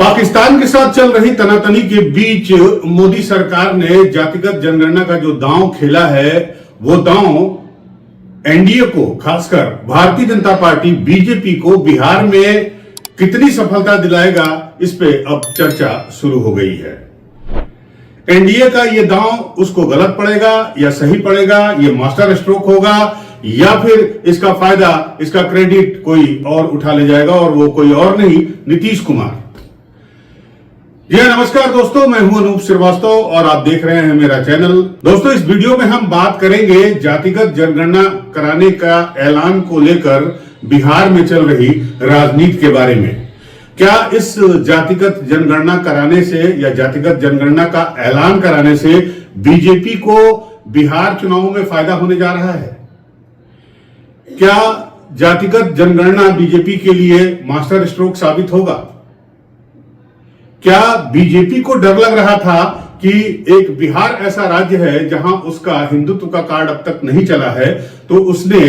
पाकिस्तान के साथ चल रही तनातनी के बीच मोदी सरकार ने जातिगत जनगणना का जो दांव खेला है, वो दांव एनडीए को, खासकर भारतीय जनता पार्टी बीजेपी को बिहार में कितनी सफलता दिलाएगा, इस पे अब चर्चा शुरू हो गई है। एनडीए का ये दांव उसको गलत पड़ेगा या सही पड़ेगा, ये मास्टर स्ट्रोक होगा या फिर इसका फायदा, इसका क्रेडिट कोई और उठा ले जाएगा, और वो कोई और नहीं, नीतीश कुमार। जी नमस्कार दोस्तों, मैं हूं अनूप श्रीवास्तव और आप देख रहे हैं मेरा चैनल। दोस्तों, इस वीडियो में हम बात करेंगे जातिगत जनगणना कराने का ऐलान को लेकर बिहार में चल रही राजनीति के बारे में। क्या इस जातिगत जनगणना कराने से या जातिगत जनगणना का ऐलान कराने से बीजेपी को बिहार चुनावों में फायदा होने जा रहा है? क्या जातिगत जनगणना बीजेपी के लिए मास्टर स्ट्रोक साबित होगा? क्या बीजेपी को डर लग रहा था कि एक बिहार ऐसा राज्य है जहां उसका हिंदुत्व का कार्ड अब तक नहीं चला है, तो उसने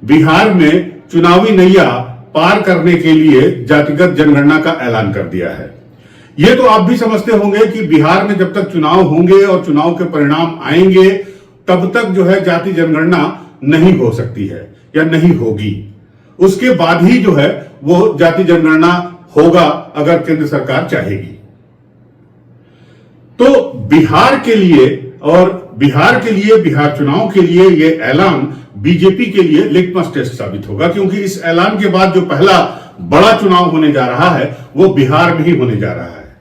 बिहार में चुनावी नैया पार करने के लिए जातिगत जनगणना का ऐलान कर दिया है? यह तो आप भी समझते होंगे कि बिहार में जब तक चुनाव होंगे और चुनाव के परिणाम आएंगे, तब तक जो है जाति जनगणना नहीं हो सकती है या नहीं होगी। उसके बाद ही जो है वो जाति जनगणना होगा, अगर केंद्र सरकार चाहेगी। तो बिहार के लिए बिहार चुनाव के लिए यह ऐलान बीजेपी के लिए लिटमस टेस्ट साबित होगा, क्योंकि इस ऐलान के बाद जो पहला बड़ा चुनाव होने जा रहा है वो बिहार में ही होने जा रहा है।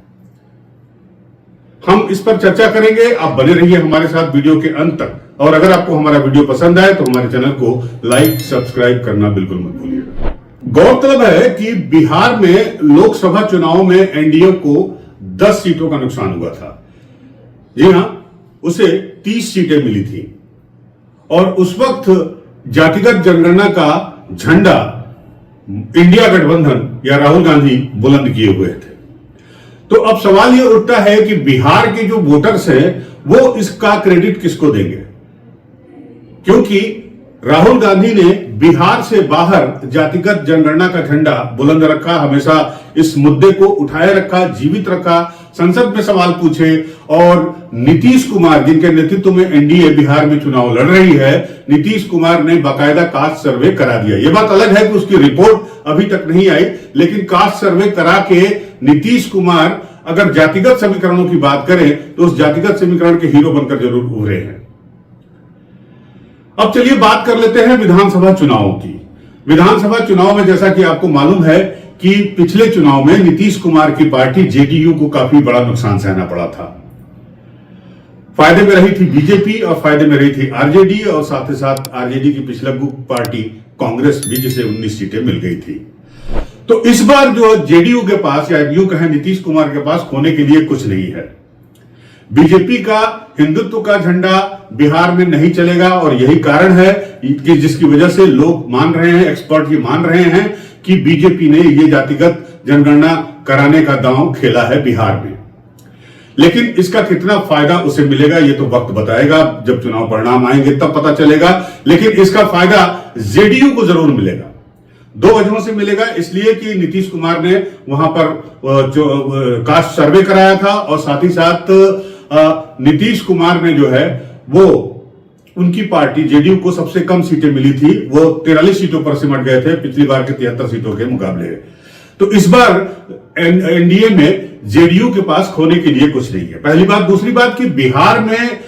हम इस पर चर्चा करेंगे, आप बने रहिए हमारे साथ वीडियो के अंत तक। और अगर आपको हमारा वीडियो पसंद आए तो हमारे चैनल को लाइक, सब्सक्राइब करना बिल्कुल मत भूलिएगा। गौरतलब है कि बिहार में लोकसभा चुनाव में एनडीए को 10 सीटों का नुकसान हुआ था। जी हां, उसे 30 सीटें मिली थी और उस वक्त जातिगत जनगणना का झंडा इंडिया गठबंधन या राहुल गांधी बुलंद किए हुए थे। तो अब सवाल यह उठता है कि बिहार के जो वोटर्स हैं वो इसका क्रेडिट किसको देंगे, क्योंकि राहुल गांधी ने बिहार से बाहर जातिगत जनगणना का झंडा बुलंद रखा, हमेशा इस मुद्दे को उठाए रखा, जीवित रखा, संसद में सवाल पूछे। और नीतीश कुमार, जिनके नेतृत्व में एनडीए बिहार में चुनाव लड़ रही है, नीतीश कुमार ने बाकायदा कास्ट सर्वे करा दिया। यह बात अलग है कि उसकी रिपोर्ट अभी तक नहीं आई, लेकिन कास्ट सर्वे करा के नीतीश कुमार अगर जातिगत समीकरणों की बात करें तो उस जातिगत समीकरण के हीरो बनकर जरूर उभरे हैं। अब चलिए बात कर लेते हैं विधानसभा चुनावों की। विधानसभा चुनाव में जैसा कि आपको मालूम है कि पिछले चुनाव में नीतीश कुमार की पार्टी जेडीयू को काफी बड़ा नुकसान सहना पड़ा था। फायदे में रही थी बीजेपी और फायदे में रही थी आरजेडी, और साथ ही साथ आरजेडी की पिछलग्गू पार्टी कांग्रेस भी, जिसे 19 सीटें मिल गई थी। तो इस बार जो जेडीयू के पास, या यूं कहें नीतीश कुमार के पास, खोने के लिए कुछ नहीं है। बीजेपी का हिंदुत्व का झंडा बिहार में नहीं चलेगा, और यही कारण है कि जिसकी वजह से लोग मान रहे हैं, एक्सपर्ट ये मान रहे हैं कि बीजेपी ने ये जातिगत जनगणना कराने का दांव खेला है बिहार में। लेकिन इसका कितना फायदा उसे मिलेगा ये तो वक्त बताएगा, जब चुनाव परिणाम आएंगे तब पता चलेगा। लेकिन इसका फायदा जेडीयू को जरूर मिलेगा। 2 वजहों से मिलेगा। इसलिए कि नीतीश कुमार ने वहां पर जो कास्ट सर्वे कराया था, और साथ ही साथ नीतीश कुमार ने जो है वो, उनकी पार्टी जेडीयू को सबसे कम सीटें मिली थी, वो 43 सीटों पर सिमट गए थे पिछली बार के 73 सीटों के मुकाबले। तो इस बार एनडीए में जेडीयू के पास खोने के लिए कुछ नहीं है, पहली बात। दूसरी बात कि बिहार में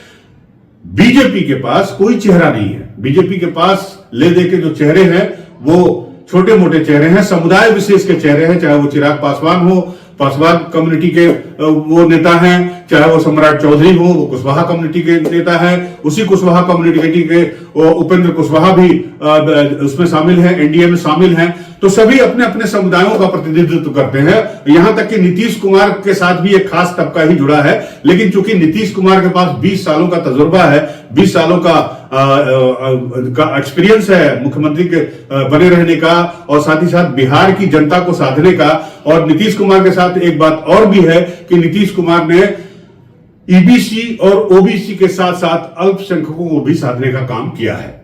बीजेपी के पास कोई चेहरा नहीं है। बीजेपी के पास ले दे के जो चेहरे हैं वो छोटे मोटे चेहरे हैं, समुदाय विशेष के चेहरे हैं, चाहे वो चिराग पासवान हो, पासवान कम्युनिटी के वो नेता हैं, चाहे वो सम्राट चौधरी हो, वो कुशवाहा कम्युनिटी के नेता है, उसी कुशवाहा कम्युनिटी के उपेंद्र कुशवाहा भी उसमें शामिल है, एनडीए में शामिल हैं। तो सभी अपने अपने समुदायों का प्रतिनिधित्व करते हैं। यहां तक कि नीतीश कुमार के साथ भी एक खास तबका ही जुड़ा है। लेकिन चूंकि नीतीश कुमार के पास 20 सालों का तजुर्बा है, 20 सालों का एक्सपीरियंस है मुख्यमंत्री के बने रहने का, और साथ ही साथ बिहार की जनता को साधने का। और नीतीश कुमार के साथ एक बात और भी है कि नीतीश कुमार ने ईबीसी और ओबीसी के साथ साथ अल्पसंख्यकों को भी साधने का काम किया है।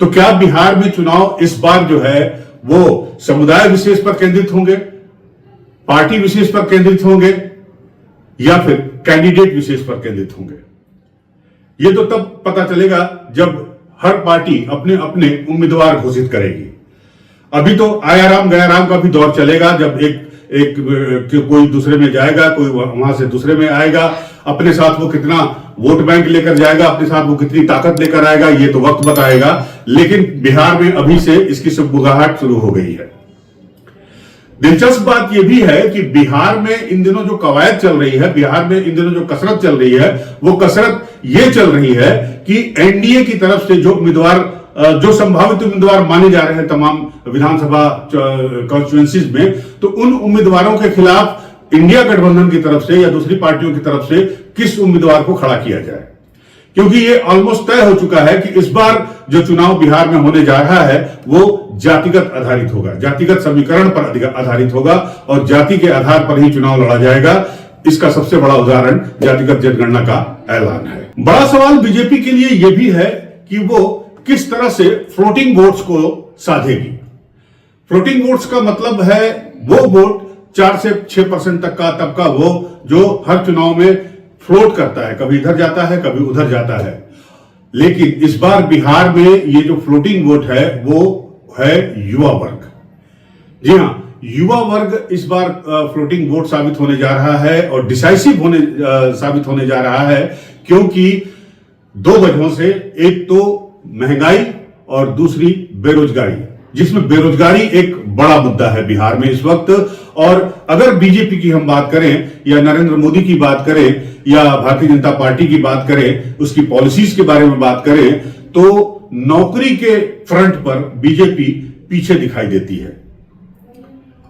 तो क्या बिहार में चुनाव इस बार जो है वो समुदाय विशेष पर केंद्रित होंगे, पार्टी विशेष पर केंद्रित होंगे या फिर कैंडिडेट विशेष पर केंद्रित होंगे। यह तो तब पता चलेगा जब हर पार्टी अपने अपने उम्मीदवार घोषित करेगी। अभी तो आया राम गया राम का भी दौर चलेगा, जब एक कोई दूसरे में जाएगा, कोई वहां से दूसरे में आएगा, अपने साथ वो कितना वोट बैंक लेकर जाएगा, अपने साथ वो कितनी ताकत लेकर आएगा, ये तो वक्त बताएगा। लेकिन बिहार में अभी से इसकी सुगबुगाहट शुरू हो गई है। दिलचस्प बात यह भी है कि बिहार में इन दिनों जो कवायद चल रही है, बिहार में इन दिनों जो कसरत चल रही है, वो कसरत ये चल रही है कि एनडीए की तरफ से जो उम्मीदवार, जो संभावित उम्मीदवार माने जा रहे हैं तमाम विधानसभा कॉन्स्टिट्यूएंसीज में, तो उन उम्मीदवारों के खिलाफ इंडिया गठबंधन की तरफ से या दूसरी पार्टियों की तरफ से किस उम्मीदवार को खड़ा किया जाए। क्योंकि ये ऑलमोस्ट तय हो चुका है कि इस बार जो चुनाव बिहार में होने जा रहा है वो जातिगत आधारित होगा, जातिगत समीकरण पर आधारित होगा और जाति के आधार पर ही चुनाव लड़ा जाएगा। इसका सबसे बड़ा उदाहरण जातिगत जनगणना का ऐलान है। बड़ा सवाल बीजेपी के लिए यह भी है कि वो किस तरह से फ्लोटिंग वोट्स को साधेगी। फ्लोटिंग वोट्स का मतलब है वो वोट 4 से 6% तक का तबका, वो जो हर चुनाव में फ्लोट करता है, कभी इधर जाता है कभी उधर जाता है। लेकिन इस बार बिहार में ये जो फ्लोटिंग वोट है वो है युवा वर्ग। जी हां, युवा वर्ग इस बार फ्लोटिंग वोट साबित होने जा रहा है और डिसाइसिव साबित होने जा रहा है, क्योंकि दो वजहों से, एक तो महंगाई और दूसरी बेरोजगारी, जिसमें बेरोजगारी एक बड़ा मुद्दा है बिहार में इस वक्त। और अगर बीजेपी की हम बात करें या नरेंद्र मोदी की बात करें या भारतीय जनता पार्टी की बात करें, उसकी पॉलिसीज के बारे में बात करें, तो नौकरी के फ्रंट पर बीजेपी पीछे दिखाई देती है।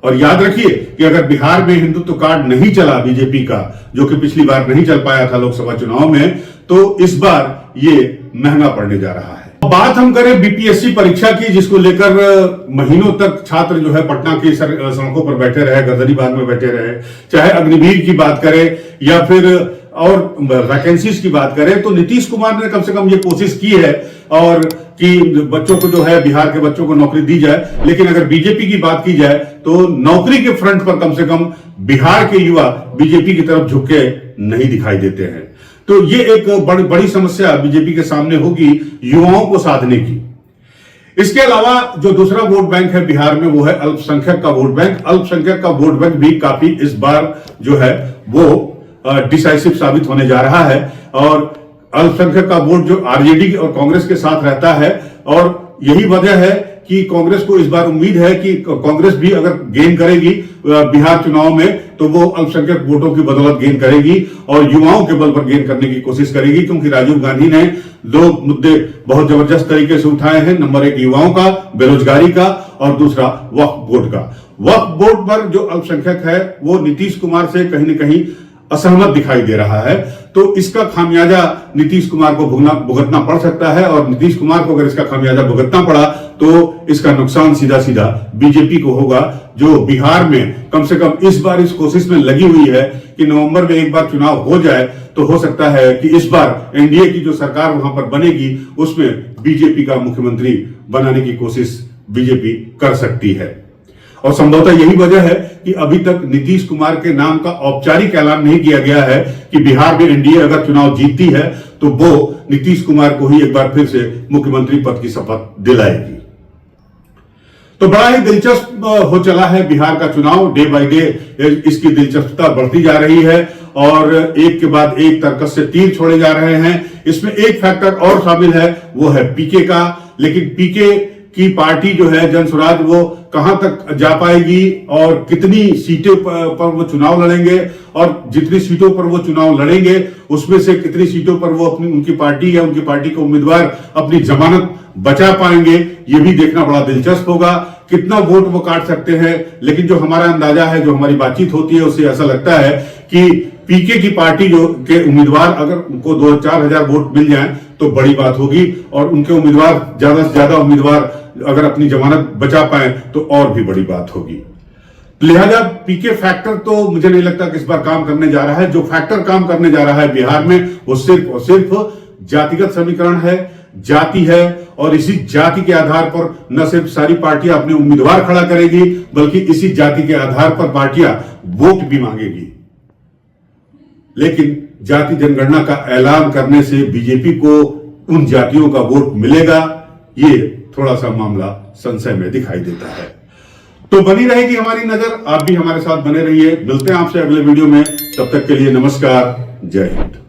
और याद रखिए कि अगर बिहार में हिंदुत्व कार्ड नहीं चला बीजेपी का, जो कि पिछली बार नहीं चल पाया था लोकसभा चुनाव में, तो इस बार ये महंगा पड़ने जा रहा है। बात हम करें बीपीएससी परीक्षा की, जिसको लेकर महीनों तक छात्र जो है पटना की सड़कों पर बैठे रहे, गर्दनीबाग में बैठे रहे, चाहे अग्निवीर की बात करें या फिर और वैकेंसीज की बात करें, तो नीतीश कुमार ने कम से कम ये कोशिश की है और कि बच्चों को जो है, बिहार के बच्चों को नौकरी दी जाए। लेकिन अगर बीजेपी की बात की जाए तो नौकरी के फ्रंट पर कम से कम बिहार के युवा बीजेपी की तरफ झुके नहीं दिखाई देते हैं। तो ये एक बड़ी समस्या बीजेपी के सामने होगी युवाओं को साधने की। इसके अलावा जो दूसरा वोट बैंक है बिहार में वो है अल्पसंख्यक का वोट बैंक। अल्पसंख्यक का वोट बैंक भी काफी इस बार जो है वो डिसाइसिव साबित होने जा रहा है और अल्पसंख्यक का वोट जो आरजेडी और कांग्रेस के साथ रहता है, और यही वजह है कि कांग्रेस को इस बार उम्मीद है कि कांग्रेस भी अगर गेन करेगी बिहार चुनाव में तो वो अल्पसंख्यक वोटों की बदौलत गेन करेगी और युवाओं के बल पर गेन करने की कोशिश करेगी। क्योंकि राजीव गांधी ने दो मुद्दे बहुत जबरदस्त तरीके से उठाए हैं, नंबर 1 युवाओं का, बेरोजगारी का, और दूसरा वक्फ बोर्ड का। वक्फ बोर्ड पर जो अल्पसंख्यक है वो नीतीश कुमार से कहीं न कहीं असहमत दिखाई दे रहा है, तो इसका खामियाजा नीतीश कुमार को भुगतना पड़ सकता है। और नीतीश कुमार को अगर इसका खामियाजा भुगतना पड़ा तो इसका नुकसान सीधा सीधा बीजेपी को होगा, जो बिहार में कम से कम इस बार इस कोशिश में लगी हुई है कि नवंबर में एक बार चुनाव हो जाए तो हो सकता है कि इस बार एनडीए की जो सरकार वहां पर बनेगी उसमें बीजेपी का मुख्यमंत्री बनाने की कोशिश बीजेपी कर सकती है। और संभवतः यही वजह है कि अभी तक नीतीश कुमार के नाम का औपचारिक ऐलान नहीं किया गया है कि बिहार में एनडीए अगर चुनाव जीतती है तो वो नीतीश कुमार को ही एक बार फिर से मुख्यमंत्री पद की शपथ दिलाएगी। तो बड़ा ही दिलचस्प हो चला है बिहार का चुनाव। डे बाय डे इसकी दिलचस्पता बढ़ती जा रही है और एक के बाद एक तरकस से तीर छोड़े जा रहे हैं। इसमें एक फैक्टर और शामिल है, वो है पीके का। लेकिन पीके की पार्टी जो है जनसुराज, वो कहां तक जा पाएगी और कितनी सीटों पर वो चुनाव लड़ेंगे, और जितनी सीटों पर वो चुनाव लड़ेंगे उसमें से कितनी सीटों पर वो अपनी उनकी पार्टी या उनकी पार्टी के उम्मीदवार अपनी जमानत बचा पाएंगे, ये भी देखना बड़ा दिलचस्प होगा। कितना वोट वो काट सकते हैं, लेकिन जो हमारा अंदाजा है, जो हमारी बातचीत होती है, उससे ऐसा लगता है कि पीके की पार्टी जो के उम्मीदवार अगर उनको 2-4 हजार वोट मिल जाएं तो बड़ी बात होगी, और उनके उम्मीदवार ज्यादा से ज्यादा उम्मीदवार अगर अपनी जमानत बचा पाए तो और भी बड़ी बात होगी। लिहाजा पीके फैक्टर तो मुझे नहीं लगता कि इस बार काम करने जा रहा है। जो फैक्टर काम करने जा रहा है बिहार में वो सिर्फ और सिर्फ जातिगत समीकरण है, जाति है और इसी जाति के आधार पर न सिर्फ सारी पार्टियां अपने उम्मीदवार खड़ा करेगी बल्कि इसी जाति के आधार पर पार्टियां वोट भी मांगेगी। लेकिन जाति जनगणना का ऐलान करने से बीजेपी को उन जातियों का वोट मिलेगा, ये थोड़ा सा मामला संशय में दिखाई देता है। तो बनी रहेगी हमारी नजर, आप भी हमारे साथ बने रहिए। मिलते हैं आपसे अगले वीडियो में, तब तक के लिए नमस्कार, जय हिंद।